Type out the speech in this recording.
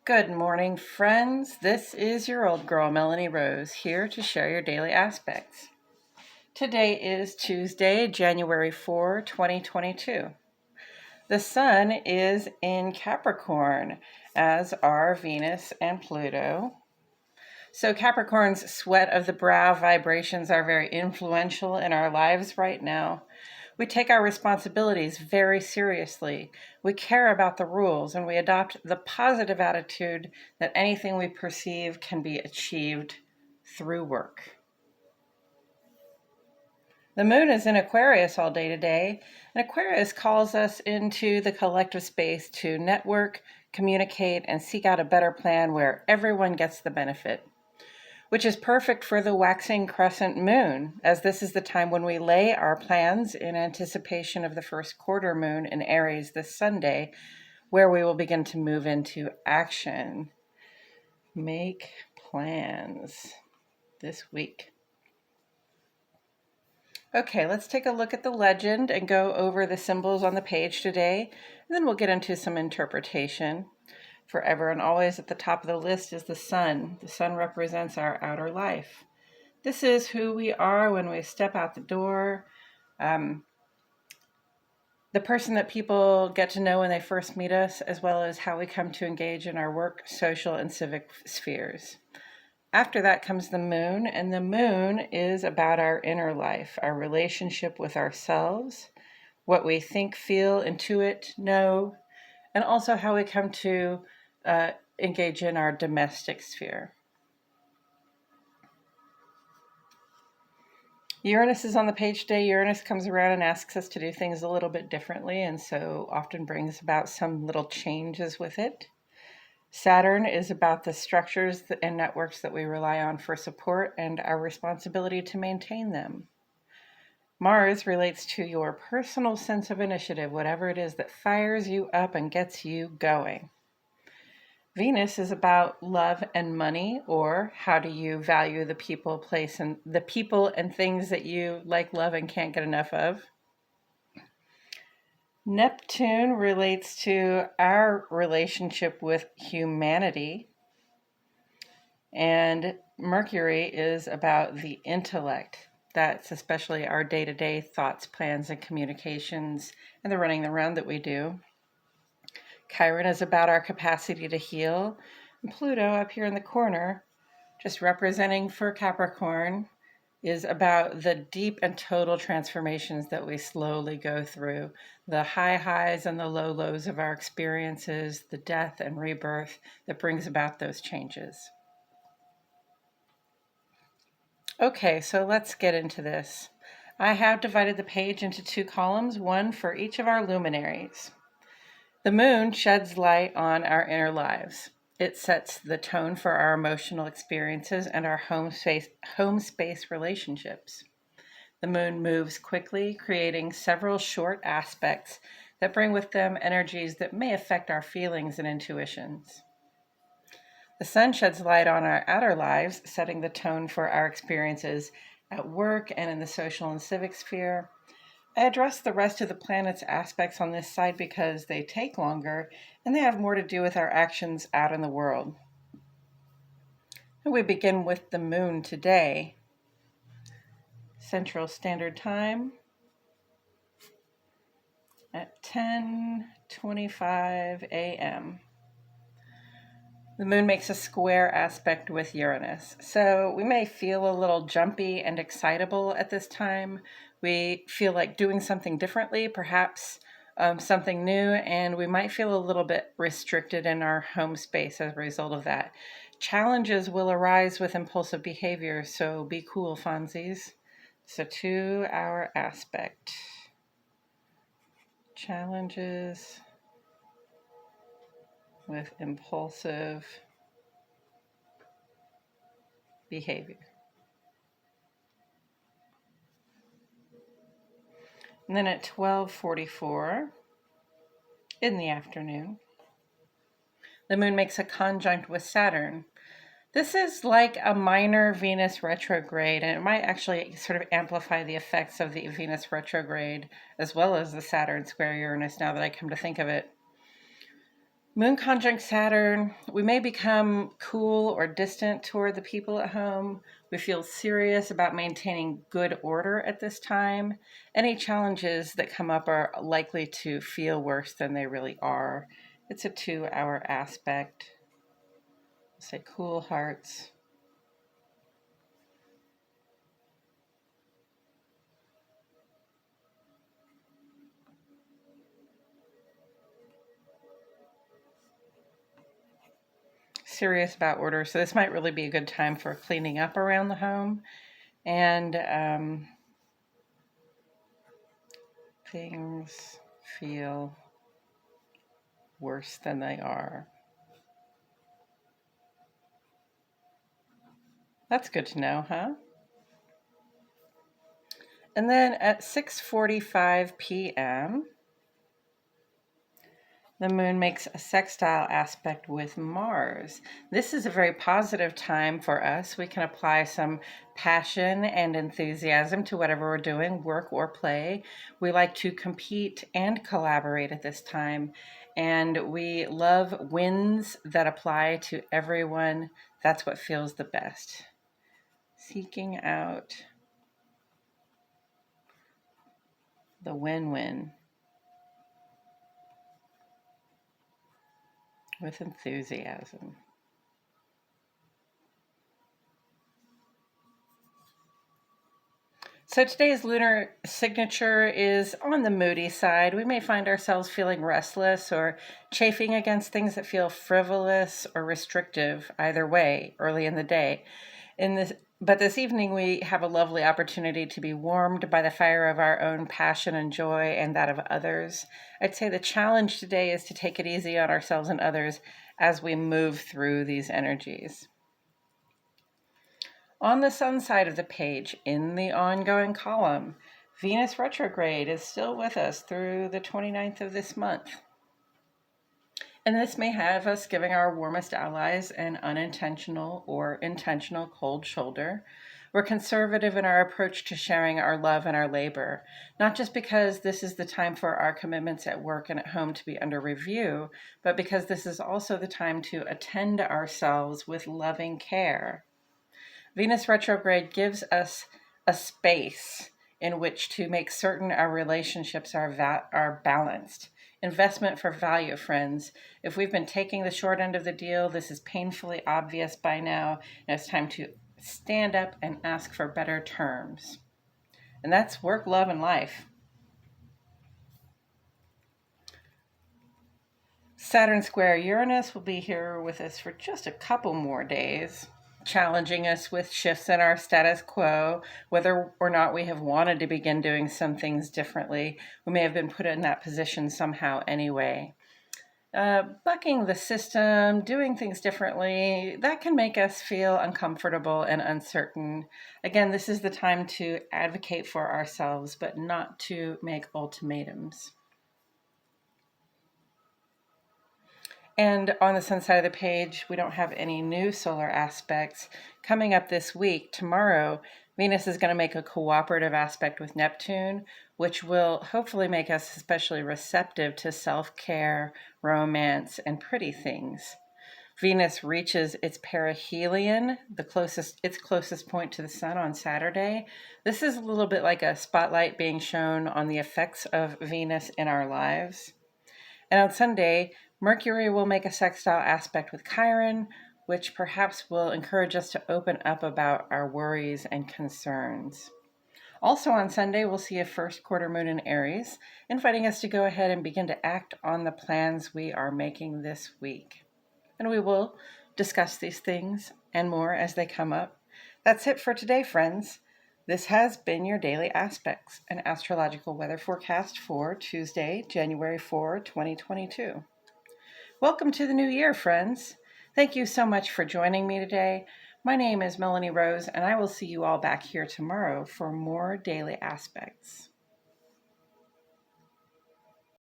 Good morning, friends. This is your old girl, Melanie Rose, here to share your daily aspects. Today is Tuesday, January 4, 2022. The Sun is in Capricorn, as are Venus and Pluto. So Capricorn's sweat of the brow vibrations are very influential in our lives right now. We take our responsibilities very seriously. We care about the rules and we adopt the positive attitude that anything we perceive can be achieved through work. The moon is in Aquarius all day today, and Aquarius calls us into the collective space to network, communicate, and seek out a better plan where everyone gets the benefit, which is perfect for the waxing crescent moon, as this is the time when we lay our plans in anticipation of the first quarter moon in Aries this Sunday, where we will begin to move into action. Make plans this week. Okay, let's take a look at the legend and go over the symbols on the page today, and then we'll get into some interpretation. Forever and always at the top of the list is the sun. The sun represents our outer life. This is who we are when we step out the door, the person that people get to know when they first meet us, as well as how we come to engage in our work, social, and civic spheres. After that comes the moon, and the moon is about our inner life, our relationship with ourselves, what we think, feel, intuit, know, and also how we come to engage in our domestic sphere. Uranus is on the page today. Uranus comes around and asks us to do things a little bit differently, and so often brings about some little changes with it. Saturn is about the structures and networks that we rely on for support and our responsibility to maintain them. Mars relates to your personal sense of initiative, whatever it is that fires you up and gets you going. Venus is about love and money, or how do you value the people, place, and the people and things that you like, love, and can't get enough of. Neptune relates to our relationship with humanity. And Mercury is about the intellect. That's especially our day-to-day thoughts, plans, and communications, and the running around that we do. Chiron is about our capacity to heal. And Pluto, up here in the corner, just representing for Capricorn, is about the deep and total transformations that we slowly go through, the high highs and the low lows of our experiences, the death and rebirth that brings about those changes. Okay, so let's get into this. I have divided the page into two columns, one for each of our luminaries. The moon sheds light on our inner lives. It sets the tone for our emotional experiences and our home space relationships. The moon moves quickly, creating several short aspects that bring with them energies that may affect our feelings and intuitions. The sun sheds light on our outer lives, setting the tone for our experiences at work and in the social and civic sphere. I address the rest of the planet's aspects on this side because they take longer and they have more to do with our actions out in the world. And we begin with the moon today. Central Standard Time at 10:25 a.m. The moon makes a square aspect with Uranus. So we may feel a little jumpy and excitable at this time. We feel like doing something differently, perhaps something new, and we might feel a little bit restricted in our home space as a result of that. Challenges will arise with impulsive behavior, so be cool, Fonzies. It's a 2-hour aspect. Challenges with impulsive behavior. And then at 12:44 in the afternoon, the moon makes a conjunct with Saturn. This is like a minor Venus retrograde, and it might actually sort of amplify the effects of the Venus retrograde as well as the Saturn square Uranus, now that I come to think of it. Moon conjunct Saturn, we may become cool or distant toward the people at home. We feel serious about maintaining good order at this time. Any challenges that come up are likely to feel worse than they really are. It's a 2-hour aspect. Say cool hearts. Serious about order. So this might really be a good time for cleaning up around the home and things feel worse than they are. That's good to know, huh? And then at 6:45 p.m., the moon makes a sextile aspect with Mars. This is a very positive time for us. We can apply some passion and enthusiasm to whatever we're doing, work or play. We like to compete and collaborate at this time. And we love wins that apply to everyone. That's what feels the best. Seeking out the win-win with enthusiasm. So today's lunar signature is on the moody side. We may find ourselves feeling restless or chafing against things that feel frivolous or restrictive, either way, early in the day. But this evening we have a lovely opportunity to be warmed by the fire of our own passion and joy and that of others. I'd say the challenge today is to take it easy on ourselves and others as we move through these energies. On the sun side of the page, in the ongoing column, Venus retrograde is still with us through the 29th of this month. And this may have us giving our warmest allies an unintentional or intentional cold shoulder. We're conservative in our approach to sharing our love and our labor, not just because this is the time for our commitments at work and at home to be under review, but because this is also the time to attend to ourselves with loving care. Venus retrograde gives us a space in which to make certain our relationships are balanced. Investment for value, friends. If we've been taking the short end of the deal, this is painfully obvious by now, and it's time to stand up and ask for better terms. And that's work, love, and life. Saturn square Uranus will be here with us for just a couple more days, challenging us with shifts in our status quo, whether or not we have wanted to begin doing some things differently. We may have been put in that position somehow anyway. Bucking the system, doing things differently, that can make us feel uncomfortable and uncertain. Again, this is the time to advocate for ourselves, but not to make ultimatums. And on the sun side of the page, we don't have any new solar aspects. Coming up this week, tomorrow, Venus is going to make a cooperative aspect with Neptune, which will hopefully make us especially receptive to self-care, romance, and pretty things. Venus reaches its perihelion, its closest point to the sun on Saturday. This is a little bit like a spotlight being shown on the effects of Venus in our lives. And on Sunday, Mercury will make a sextile aspect with Chiron, which perhaps will encourage us to open up about our worries and concerns. Also on Sunday, we'll see a first quarter moon in Aries, inviting us to go ahead and begin to act on the plans we are making this week. And we will discuss these things and more as they come up. That's it for today, friends. This has been your Daily Aspects, an astrological weather forecast for Tuesday, January 4, 2022. Welcome to the new year, friends. Thank you so much for joining me today. My name is Melanie Rose, and I will see you all back here tomorrow for more Daily Aspects.